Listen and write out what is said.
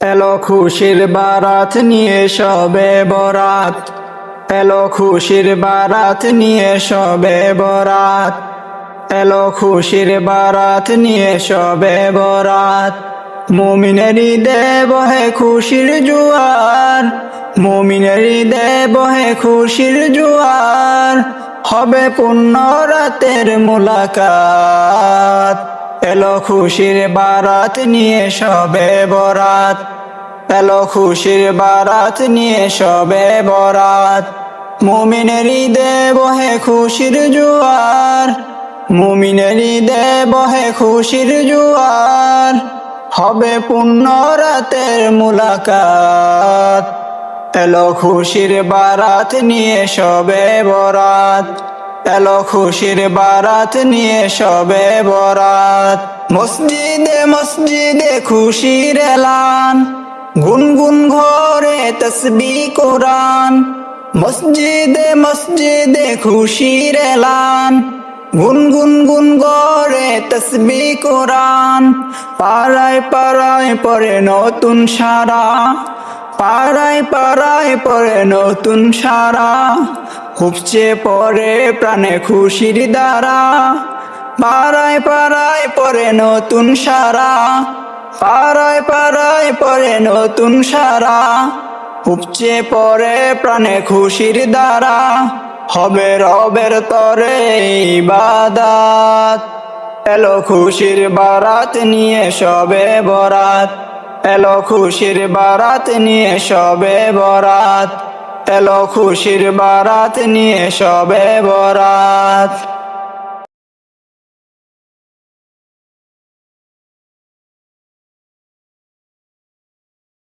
এলো খুশির বারাত নিয়ে শবে বরাত, এলো খুশির বারাত নিয়ে শবে বরাত, এলো খুশির বারাত নিয়ে শবে বরাত। মুমিনের ঈদে বহে খুশির জোয়ার, মুমিনের ঈদে বহে খুশির জোয়ার, হবে পূর্ণ রাতের মুলাকাত। এলো খুশির বারাত নিয়ে শবে বরাত, এলো খুশির বারাত নিয়ে শবে বরাত। মুমিনের ঈদে বহে খুশির জোয়ার, মুমিনের ঈদে বহে খুশির জোয়ার, হবে পূর্ণ রাতের মুলাকাত। এলো খুশির বারাত নিয়ে শবে বরাত, এলো খুশির বারাত নিয়ে শবে বরাত। মসজিদে মসজিদে খুশির এলান, গুনগুন ঘরে তসবিহ কোরআন। মসজিদে মসজিদে খুশির এলান, গুনগুন গুন ঘরে তসবিহ কোরআন। পাড়ায় পাড়ায় পড়ে নতুন সারা, পাড়ায় পাড়ায় পড়ে নতুন সারা, উপচে পড়ে প্রাণে খুশির দ্বারা। পাড়ায় পাড়ায় পড়ে নতুন সারা, পাড়ায় পাড়ায় পড়ে নতুন সারা, উপচে পড়ে প্রাণে খুশির দ্বারা। হবে রবের তরে ইবাদত, এলো খুশির বারাত নিয়ে শবে বরাত, এলো খুশির বারাত নিয়ে শবে বরাত, এলো খুশির বারাত নিয়ে শবে বরাত।